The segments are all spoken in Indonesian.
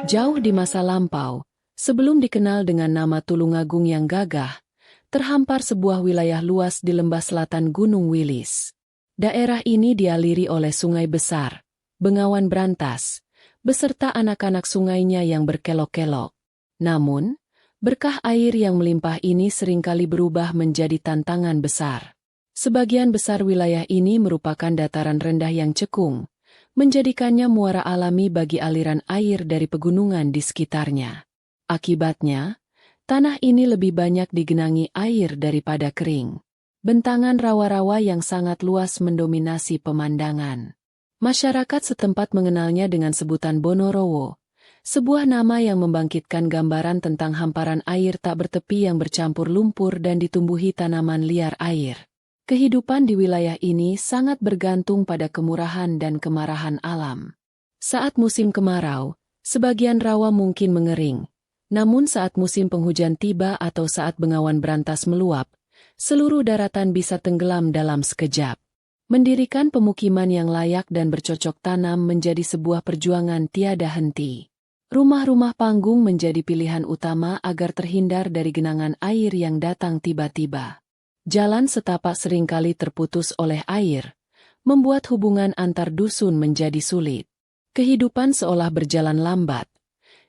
Jauh di masa lampau, sebelum dikenal dengan nama Tulungagung yang gagah, terhampar sebuah wilayah luas di lembah selatan Gunung Wilis. Daerah ini dialiri oleh sungai besar, Bengawan Brantas, beserta anak-anak sungainya yang berkelok-kelok. Namun, berkah air yang melimpah ini seringkali berubah menjadi tantangan besar. Sebagian besar wilayah ini merupakan dataran rendah yang cekung, menjadikannya muara alami bagi aliran air dari pegunungan di sekitarnya. Akibatnya, tanah ini lebih banyak digenangi air daripada kering. Bentangan rawa-rawa yang sangat luas mendominasi pemandangan. Masyarakat setempat mengenalnya dengan sebutan Bonorowo, sebuah nama yang membangkitkan gambaran tentang hamparan air tak bertepi yang bercampur lumpur dan ditumbuhi tanaman liar air. Kehidupan di wilayah ini sangat bergantung pada kemurahan dan kemarahan alam. Saat musim kemarau, sebagian rawa mungkin mengering. Namun saat musim penghujan tiba atau saat Bengawan Brantas meluap, seluruh daratan bisa tenggelam dalam sekejap. Mendirikan pemukiman yang layak dan bercocok tanam menjadi sebuah perjuangan tiada henti. Rumah-rumah panggung menjadi pilihan utama agar terhindar dari genangan air yang datang tiba-tiba. Jalan setapak seringkali terputus oleh air, membuat hubungan antar dusun menjadi sulit. Kehidupan seolah berjalan lambat,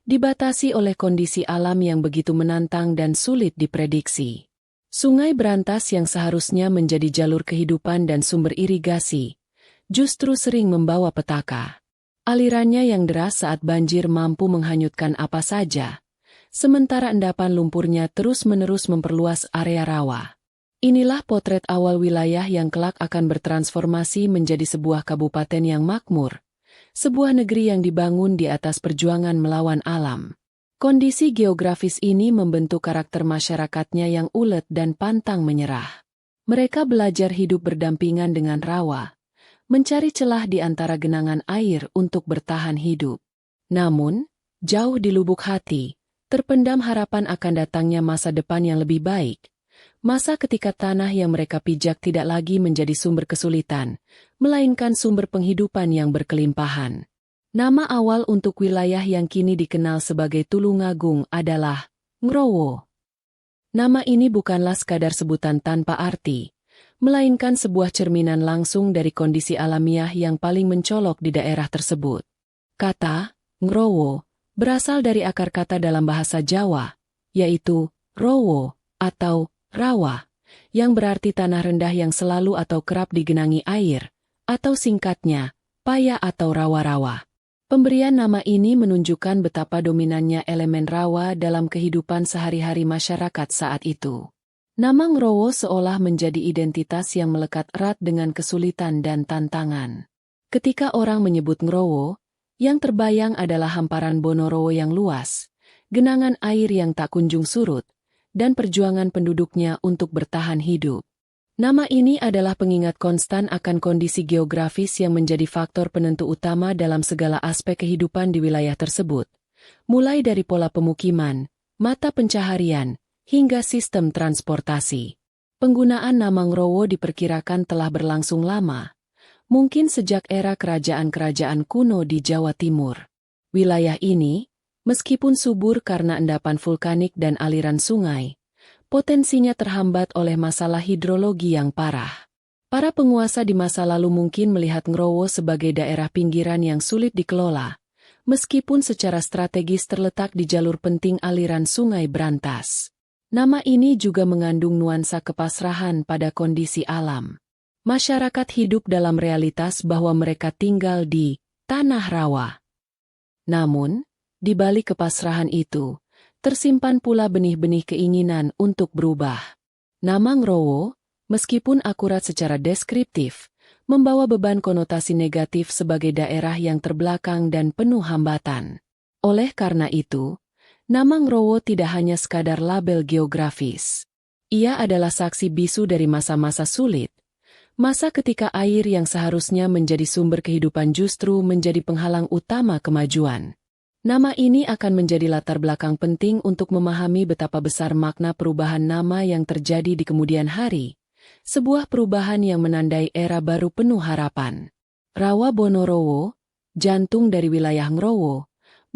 dibatasi oleh kondisi alam yang begitu menantang dan sulit diprediksi. Sungai Brantas yang seharusnya menjadi jalur kehidupan dan sumber irigasi, justru sering membawa petaka. Alirannya yang deras saat banjir mampu menghanyutkan apa saja, sementara endapan lumpurnya terus-menerus memperluas area rawa. Inilah potret awal wilayah yang kelak akan bertransformasi menjadi sebuah kabupaten yang makmur, sebuah negeri yang dibangun di atas perjuangan melawan alam. Kondisi geografis ini membentuk karakter masyarakatnya yang ulet dan pantang menyerah. Mereka belajar hidup berdampingan dengan rawa, mencari celah di antara genangan air untuk bertahan hidup. Namun, jauh di lubuk hati, terpendam harapan akan datangnya masa depan yang lebih baik. Masa ketika tanah yang mereka pijak tidak lagi menjadi sumber kesulitan, melainkan sumber penghidupan yang berkelimpahan. Nama awal untuk wilayah yang kini dikenal sebagai Tulungagung adalah Ngrowo. Nama ini bukanlah sekadar sebutan tanpa arti, melainkan sebuah cerminan langsung dari kondisi alamiah yang paling mencolok di daerah tersebut. Kata Ngrowo berasal dari akar kata dalam bahasa Jawa, yaitu rowo atau rawa, yang berarti tanah rendah yang selalu atau kerap digenangi air, atau singkatnya, paya atau rawa-rawa. Pemberian nama ini menunjukkan betapa dominannya elemen rawa dalam kehidupan sehari-hari masyarakat saat itu. Nama Ngrowo seolah menjadi identitas yang melekat erat dengan kesulitan dan tantangan. Ketika orang menyebut Ngrowo, yang terbayang adalah hamparan Bonorowo yang luas, genangan air yang tak kunjung surut, dan perjuangan penduduknya untuk bertahan hidup. Nama ini adalah pengingat konstan akan kondisi geografis yang menjadi faktor penentu utama dalam segala aspek kehidupan di wilayah tersebut, mulai dari pola pemukiman, mata pencaharian, hingga sistem transportasi. Penggunaan nama Ngrowo diperkirakan telah berlangsung lama, mungkin sejak era kerajaan-kerajaan kuno di Jawa Timur. Wilayah ini, meskipun subur karena endapan vulkanik dan aliran sungai, potensinya terhambat oleh masalah hidrologi yang parah. Para penguasa di masa lalu mungkin melihat Ngrowo sebagai daerah pinggiran yang sulit dikelola, meskipun secara strategis terletak di jalur penting aliran sungai Brantas. Nama ini juga mengandung nuansa kepasrahan pada kondisi alam. Masyarakat hidup dalam realitas bahwa mereka tinggal di tanah rawa. Namun, di balik kepasrahan itu, tersimpan pula benih-benih keinginan untuk berubah. Nama Ngrowo, meskipun akurat secara deskriptif, membawa beban konotasi negatif sebagai daerah yang terbelakang dan penuh hambatan. Oleh karena itu, nama Ngrowo tidak hanya sekadar label geografis. Ia adalah saksi bisu dari masa-masa sulit, masa ketika air yang seharusnya menjadi sumber kehidupan justru menjadi penghalang utama kemajuan. Nama ini akan menjadi latar belakang penting untuk memahami betapa besar makna perubahan nama yang terjadi di kemudian hari, sebuah perubahan yang menandai era baru penuh harapan. Rawa Bonorowo, jantung dari wilayah Ngrowo,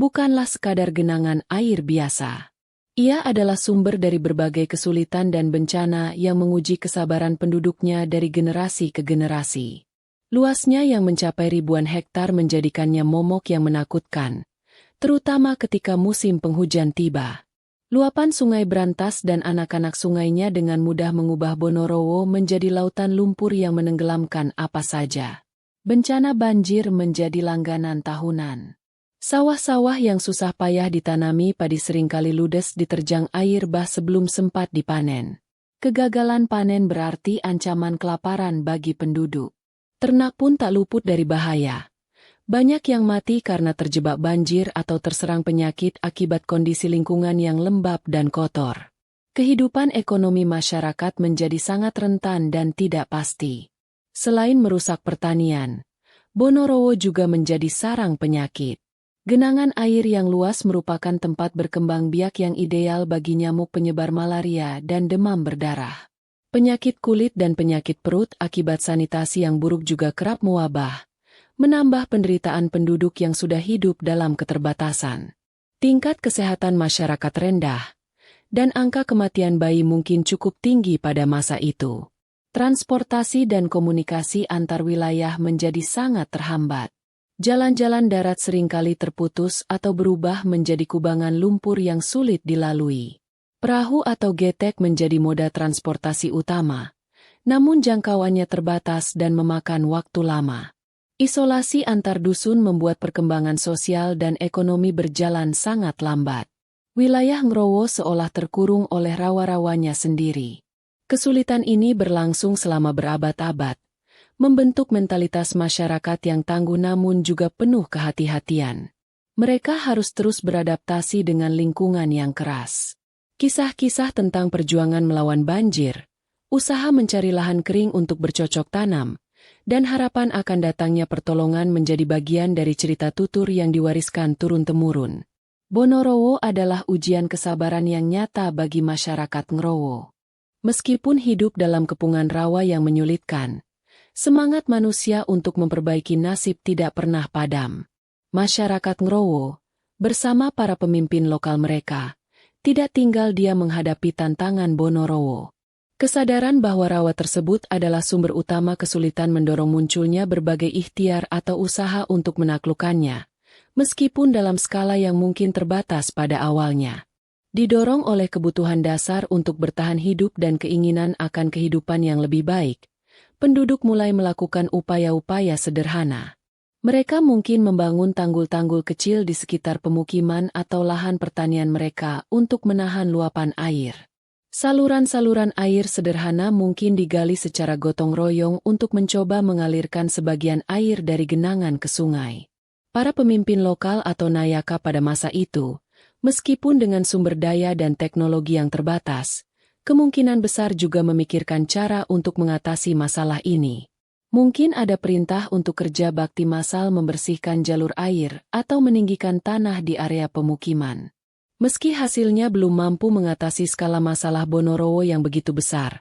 bukanlah sekadar genangan air biasa. Ia adalah sumber dari berbagai kesulitan dan bencana yang menguji kesabaran penduduknya dari generasi ke generasi. Luasnya yang mencapai ribuan hektar menjadikannya momok yang menakutkan, terutama ketika musim penghujan tiba. Luapan sungai berantas dan anak-anak sungainya dengan mudah mengubah Bonorowo menjadi lautan lumpur yang menenggelamkan apa saja. Bencana banjir menjadi langganan tahunan. Sawah-sawah yang susah payah ditanami padi seringkali ludes diterjang air bah sebelum sempat dipanen. Kegagalan panen berarti ancaman kelaparan bagi penduduk. Ternak pun tak luput dari bahaya. Banyak yang mati karena terjebak banjir atau terserang penyakit akibat kondisi lingkungan yang lembab dan kotor. Kehidupan ekonomi masyarakat menjadi sangat rentan dan tidak pasti. Selain merusak pertanian, Bonorowo juga menjadi sarang penyakit. Genangan air yang luas merupakan tempat berkembang biak yang ideal bagi nyamuk penyebar malaria dan demam berdarah. Penyakit kulit dan penyakit perut akibat sanitasi yang buruk juga kerap mewabah, menambah penderitaan penduduk yang sudah hidup dalam keterbatasan. Tingkat kesehatan masyarakat rendah, dan angka kematian bayi mungkin cukup tinggi pada masa itu. Transportasi dan komunikasi antar wilayah menjadi sangat terhambat. Jalan-jalan darat seringkali terputus atau berubah menjadi kubangan lumpur yang sulit dilalui. Perahu atau getek menjadi moda transportasi utama, namun jangkauannya terbatas dan memakan waktu lama. Isolasi antar dusun membuat perkembangan sosial dan ekonomi berjalan sangat lambat. Wilayah Ngrowo seolah terkurung oleh rawa-rawanya sendiri. Kesulitan ini berlangsung selama berabad-abad, membentuk mentalitas masyarakat yang tangguh namun juga penuh kehati-hatian. Mereka harus terus beradaptasi dengan lingkungan yang keras. Kisah-kisah tentang perjuangan melawan banjir, usaha mencari lahan kering untuk bercocok tanam, dan harapan akan datangnya pertolongan menjadi bagian dari cerita tutur yang diwariskan turun-temurun. Bonorowo adalah ujian kesabaran yang nyata bagi masyarakat Ngrowo. Meskipun hidup dalam kepungan rawa yang menyulitkan, semangat manusia untuk memperbaiki nasib tidak pernah padam. Masyarakat Ngrowo, bersama para pemimpin lokal mereka, tidak tinggal diam menghadapi tantangan Bonorowo. Kesadaran bahwa rawa tersebut adalah sumber utama kesulitan mendorong munculnya berbagai ikhtiar atau usaha untuk menaklukkannya, meskipun dalam skala yang mungkin terbatas pada awalnya. Didorong oleh kebutuhan dasar untuk bertahan hidup dan keinginan akan kehidupan yang lebih baik, penduduk mulai melakukan upaya-upaya sederhana. Mereka mungkin membangun tanggul-tanggul kecil di sekitar pemukiman atau lahan pertanian mereka untuk menahan luapan air. Saluran-saluran air sederhana mungkin digali secara gotong royong untuk mencoba mengalirkan sebagian air dari genangan ke sungai. Para pemimpin lokal atau nayaka pada masa itu, meskipun dengan sumber daya dan teknologi yang terbatas, kemungkinan besar juga memikirkan cara untuk mengatasi masalah ini. Mungkin ada perintah untuk kerja bakti massal membersihkan jalur air atau meninggikan tanah di area pemukiman. Meski hasilnya belum mampu mengatasi skala masalah Bonorowo yang begitu besar,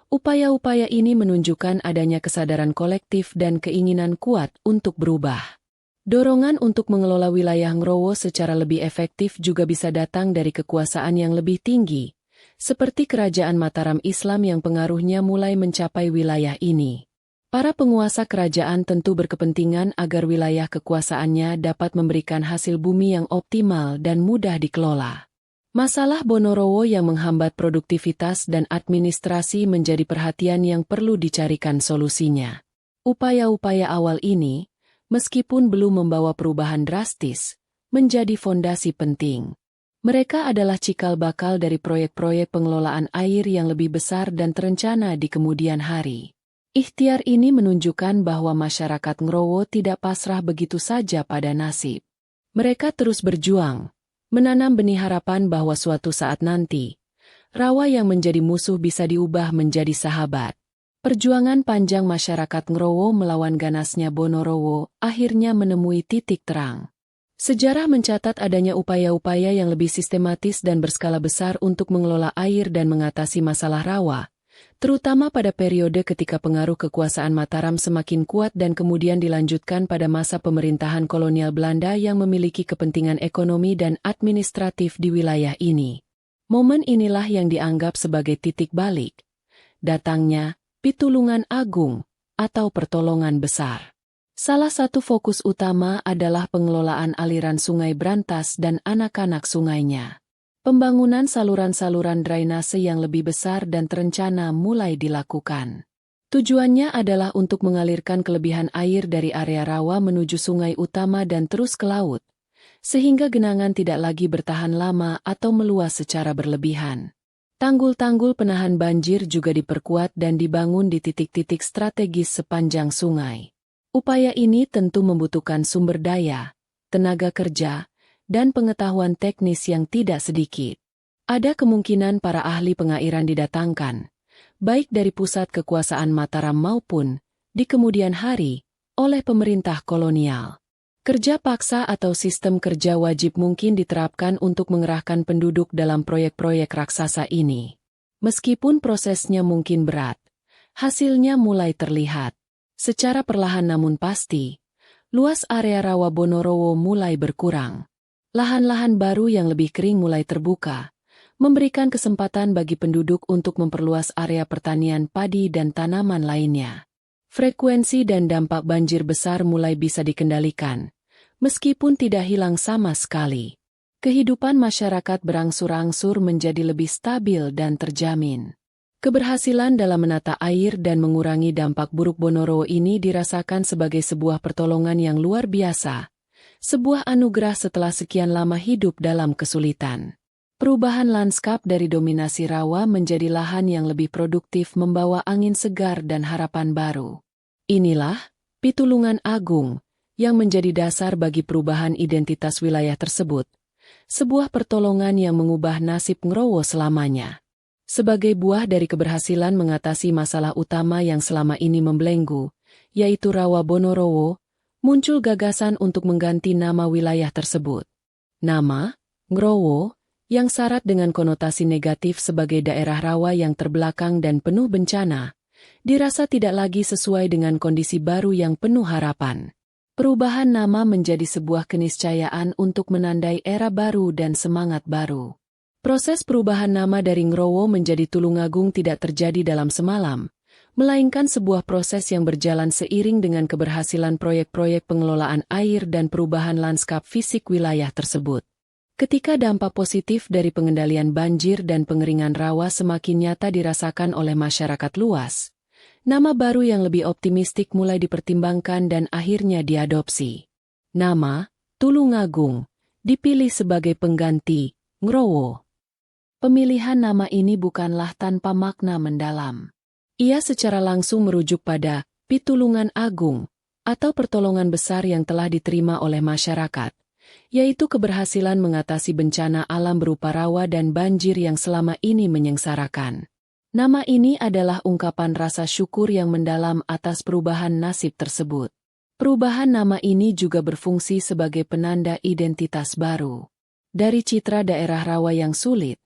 upaya-upaya ini menunjukkan adanya kesadaran kolektif dan keinginan kuat untuk berubah. Dorongan untuk mengelola wilayah Ngrowo secara lebih efektif juga bisa datang dari kekuasaan yang lebih tinggi, seperti Kerajaan Mataram Islam yang pengaruhnya mulai mencapai wilayah ini. Para penguasa kerajaan tentu berkepentingan agar wilayah kekuasaannya dapat memberikan hasil bumi yang optimal dan mudah dikelola. Masalah Bonorowo yang menghambat produktivitas dan administrasi menjadi perhatian yang perlu dicarikan solusinya. Upaya-upaya awal ini, meskipun belum membawa perubahan drastis, menjadi fondasi penting. Mereka adalah cikal bakal dari proyek-proyek pengelolaan air yang lebih besar dan terencana di kemudian hari. Ikhtiar ini menunjukkan bahwa masyarakat Ngrowo tidak pasrah begitu saja pada nasib. Mereka terus berjuang, menanam benih harapan bahwa suatu saat nanti, rawa yang menjadi musuh bisa diubah menjadi sahabat. Perjuangan panjang masyarakat Ngrowo melawan ganasnya Bonorowo akhirnya menemui titik terang. Sejarah mencatat adanya upaya-upaya yang lebih sistematis dan berskala besar untuk mengelola air dan mengatasi masalah rawa, terutama pada periode ketika pengaruh kekuasaan Mataram semakin kuat dan kemudian dilanjutkan pada masa pemerintahan kolonial Belanda yang memiliki kepentingan ekonomi dan administratif di wilayah ini. Momen inilah yang dianggap sebagai titik balik datangnya Pitulungan Agung atau pertolongan besar. Salah satu fokus utama adalah pengelolaan aliran Sungai Brantas dan anak-anak sungainya. Pembangunan saluran-saluran drainase yang lebih besar dan terencana mulai dilakukan. Tujuannya adalah untuk mengalirkan kelebihan air dari area rawa menuju sungai utama dan terus ke laut, sehingga genangan tidak lagi bertahan lama atau meluas secara berlebihan. Tanggul-tanggul penahan banjir juga diperkuat dan dibangun di titik-titik strategis sepanjang sungai. Upaya ini tentu membutuhkan sumber daya, tenaga kerja, dan pengetahuan teknis yang tidak sedikit. Ada kemungkinan para ahli pengairan didatangkan, baik dari pusat kekuasaan Mataram maupun, di kemudian hari, oleh pemerintah kolonial. Kerja paksa atau sistem kerja wajib mungkin diterapkan untuk mengerahkan penduduk dalam proyek-proyek raksasa ini. Meskipun prosesnya mungkin berat, hasilnya mulai terlihat. Secara perlahan namun pasti, luas area rawa Bonorowo mulai berkurang. Lahan-lahan baru yang lebih kering mulai terbuka, memberikan kesempatan bagi penduduk untuk memperluas area pertanian padi dan tanaman lainnya. Frekuensi dan dampak banjir besar mulai bisa dikendalikan, meskipun tidak hilang sama sekali. Kehidupan masyarakat berangsur-angsur menjadi lebih stabil dan terjamin. Keberhasilan dalam menata air dan mengurangi dampak buruk Bonorowo ini dirasakan sebagai sebuah pertolongan yang luar biasa. Sebuah anugerah setelah sekian lama hidup dalam kesulitan. Perubahan lanskap dari dominasi rawa menjadi lahan yang lebih produktif membawa angin segar dan harapan baru. Inilah Pitulungan Agung yang menjadi dasar bagi perubahan identitas wilayah tersebut. Sebuah pertolongan yang mengubah nasib Ngrowo selamanya. Sebagai buah dari keberhasilan mengatasi masalah utama yang selama ini membelenggu, yaitu rawa Bonorowo, muncul gagasan untuk mengganti nama wilayah tersebut. Nama, Ngrowo, yang syarat dengan konotasi negatif sebagai daerah rawa yang terbelakang dan penuh bencana, dirasa tidak lagi sesuai dengan kondisi baru yang penuh harapan. Perubahan nama menjadi sebuah keniscayaan untuk menandai era baru dan semangat baru. Proses perubahan nama dari Ngrowo menjadi Tulungagung tidak terjadi dalam semalam, melainkan sebuah proses yang berjalan seiring dengan keberhasilan proyek-proyek pengelolaan air dan perubahan lanskap fisik wilayah tersebut. Ketika dampak positif dari pengendalian banjir dan pengeringan rawa semakin nyata dirasakan oleh masyarakat luas, nama baru yang lebih optimistik mulai dipertimbangkan dan akhirnya diadopsi. Nama, Tulungagung, dipilih sebagai pengganti Ngrowo. Pemilihan nama ini bukanlah tanpa makna mendalam. Ia secara langsung merujuk pada Pitulungan Agung atau pertolongan besar yang telah diterima oleh masyarakat, yaitu keberhasilan mengatasi bencana alam berupa rawa dan banjir yang selama ini menyengsarakan. Nama ini adalah ungkapan rasa syukur yang mendalam atas perubahan nasib tersebut. Perubahan nama ini juga berfungsi sebagai penanda identitas baru. Dari citra daerah rawa yang sulit,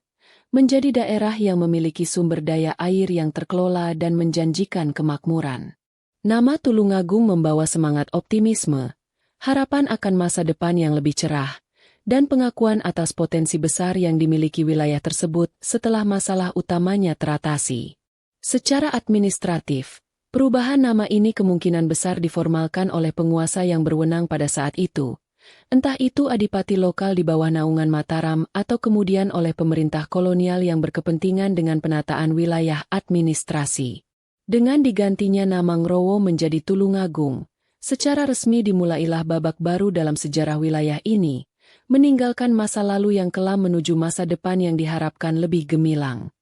menjadi daerah yang memiliki sumber daya air yang terkelola dan menjanjikan kemakmuran. Nama Tulungagung membawa semangat optimisme, harapan akan masa depan yang lebih cerah, dan pengakuan atas potensi besar yang dimiliki wilayah tersebut setelah masalah utamanya teratasi. Secara administratif, perubahan nama ini kemungkinan besar diformalkan oleh penguasa yang berwenang pada saat itu, entah itu adipati lokal di bawah naungan Mataram atau kemudian oleh pemerintah kolonial yang berkepentingan dengan penataan wilayah administrasi. Dengan digantinya nama Ngrowo menjadi Tulungagung, secara resmi dimulailah babak baru dalam sejarah wilayah ini, meninggalkan masa lalu yang kelam menuju masa depan yang diharapkan lebih gemilang.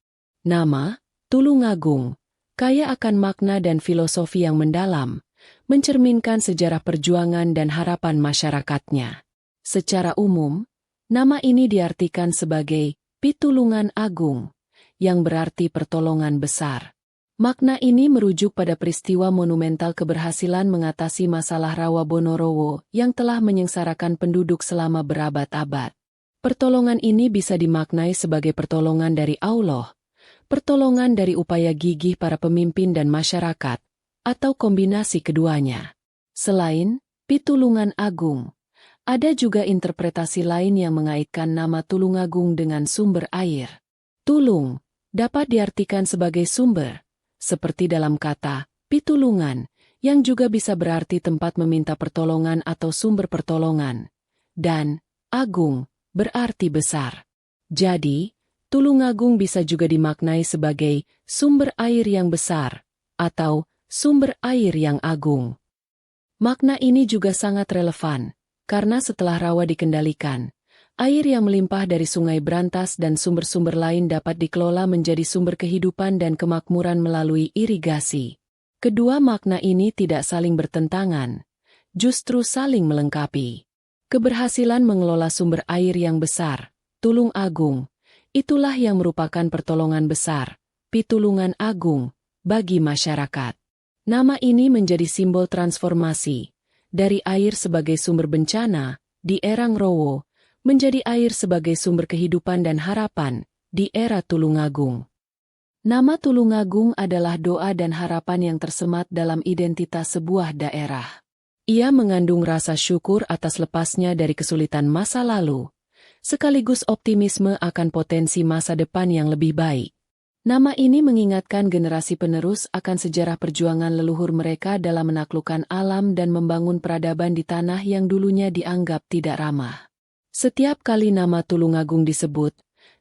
Nama, Tulungagung, kaya akan makna dan filosofi yang mendalam, mencerminkan sejarah perjuangan dan harapan masyarakatnya. Secara umum, nama ini diartikan sebagai Pitulungan Agung, yang berarti pertolongan besar. Makna ini merujuk pada peristiwa monumental keberhasilan mengatasi masalah rawa Bonorowo yang telah menyengsarakan penduduk selama berabad-abad. Pertolongan ini bisa dimaknai sebagai pertolongan dari Allah, pertolongan dari upaya gigih para pemimpin dan masyarakat, atau kombinasi keduanya. Selain Pitulungan Agung, ada juga interpretasi lain yang mengaitkan nama Tulungagung dengan sumber air. Tulung dapat diartikan sebagai sumber, seperti dalam kata pitulungan, yang juga bisa berarti tempat meminta pertolongan atau sumber pertolongan. Dan agung berarti besar. Jadi, Tulungagung bisa juga dimaknai sebagai sumber air yang besar atau sumber air yang agung. Makna ini juga sangat relevan, karena setelah rawa dikendalikan, air yang melimpah dari Sungai Brantas dan sumber-sumber lain dapat dikelola menjadi sumber kehidupan dan kemakmuran melalui irigasi. Kedua makna ini tidak saling bertentangan, justru saling melengkapi. Keberhasilan mengelola sumber air yang besar, Tulung Agung, itulah yang merupakan pertolongan besar, Pitulungan Agung, bagi masyarakat. Nama ini menjadi simbol transformasi, dari air sebagai sumber bencana, di era Ngrowo, menjadi air sebagai sumber kehidupan dan harapan, di era Tulungagung. Nama Tulungagung adalah doa dan harapan yang tersemat dalam identitas sebuah daerah. Ia mengandung rasa syukur atas lepasnya dari kesulitan masa lalu, sekaligus optimisme akan potensi masa depan yang lebih baik. Nama ini mengingatkan generasi penerus akan sejarah perjuangan leluhur mereka dalam menaklukkan alam dan membangun peradaban di tanah yang dulunya dianggap tidak ramah. Setiap kali nama Tulungagung disebut,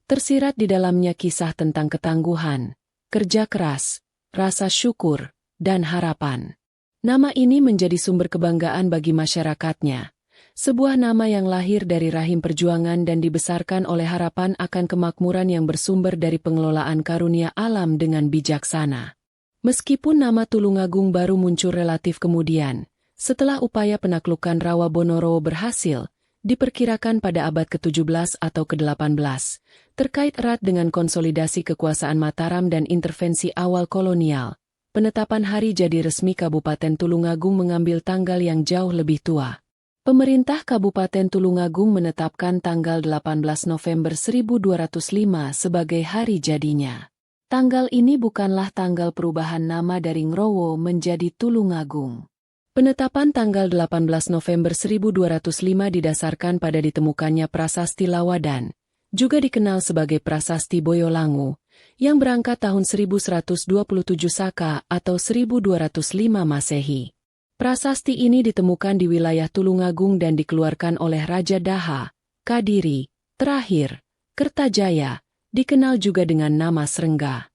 tersirat di dalamnya kisah tentang ketangguhan, kerja keras, rasa syukur, dan harapan. Nama ini menjadi sumber kebanggaan bagi masyarakatnya. Sebuah nama yang lahir dari rahim perjuangan dan dibesarkan oleh harapan akan kemakmuran yang bersumber dari pengelolaan karunia alam dengan bijaksana. Meskipun nama Tulungagung baru muncul relatif kemudian, setelah upaya penaklukan Rawa Bonorowo berhasil, diperkirakan pada abad ke-17 atau ke-18, terkait erat dengan konsolidasi kekuasaan Mataram dan intervensi awal kolonial, penetapan hari jadi resmi Kabupaten Tulungagung mengambil tanggal yang jauh lebih tua. Pemerintah Kabupaten Tulungagung menetapkan tanggal 18 November 1205 sebagai hari jadinya. Tanggal ini bukanlah tanggal perubahan nama dari Ngrowo menjadi Tulungagung. Penetapan tanggal 18 November 1205 didasarkan pada ditemukannya prasasti Lawadan, juga dikenal sebagai prasasti Boyolangu, yang berangkat tahun 1127 Saka atau 1205 Masehi. Prasasti ini ditemukan di wilayah Tulungagung dan dikeluarkan oleh Raja Daha, Kadiri, terakhir, Kertajaya, dikenal juga dengan nama Srengga.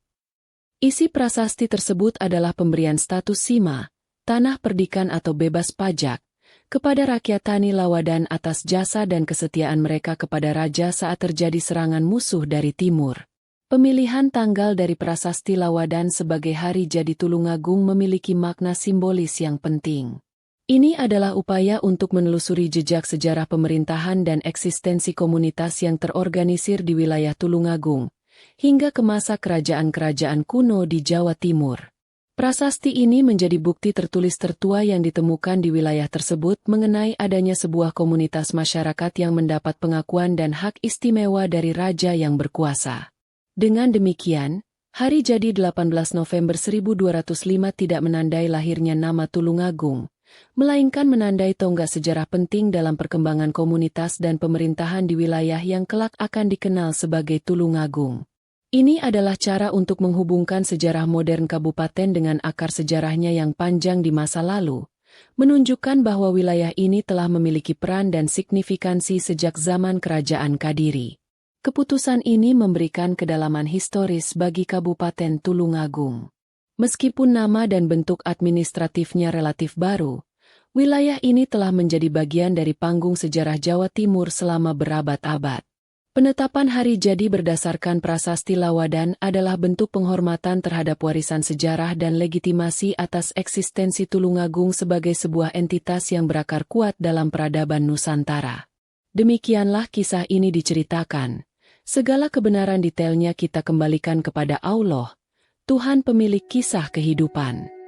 Isi prasasti tersebut adalah pemberian status sima, tanah perdikan atau bebas pajak, kepada rakyat Tani Lawadan atas jasa dan kesetiaan mereka kepada raja saat terjadi serangan musuh dari timur. Pemilihan tanggal dari prasasti Lawadan sebagai hari jadi Tulungagung memiliki makna simbolis yang penting. Ini adalah upaya untuk menelusuri jejak sejarah pemerintahan dan eksistensi komunitas yang terorganisir di wilayah Tulungagung, hingga ke masa kerajaan-kerajaan kuno di Jawa Timur. Prasasti ini menjadi bukti tertulis tertua yang ditemukan di wilayah tersebut mengenai adanya sebuah komunitas masyarakat yang mendapat pengakuan dan hak istimewa dari raja yang berkuasa. Dengan demikian, hari jadi 18 November 1205 tidak menandai lahirnya nama Tulungagung, melainkan menandai tonggak sejarah penting dalam perkembangan komunitas dan pemerintahan di wilayah yang kelak akan dikenal sebagai Tulungagung. Ini adalah cara untuk menghubungkan sejarah modern kabupaten dengan akar sejarahnya yang panjang di masa lalu, menunjukkan bahwa wilayah ini telah memiliki peran dan signifikansi sejak zaman Kerajaan Kadiri. Keputusan ini memberikan kedalaman historis bagi Kabupaten Tulungagung. Meskipun nama dan bentuk administratifnya relatif baru, wilayah ini telah menjadi bagian dari panggung sejarah Jawa Timur selama berabad-abad. Penetapan hari jadi berdasarkan prasasti Lawadan adalah bentuk penghormatan terhadap warisan sejarah dan legitimasi atas eksistensi Tulungagung sebagai sebuah entitas yang berakar kuat dalam peradaban Nusantara. Demikianlah kisah ini diceritakan. Segala kebenaran detailnya kita kembalikan kepada Allah, Tuhan pemilik kisah kehidupan.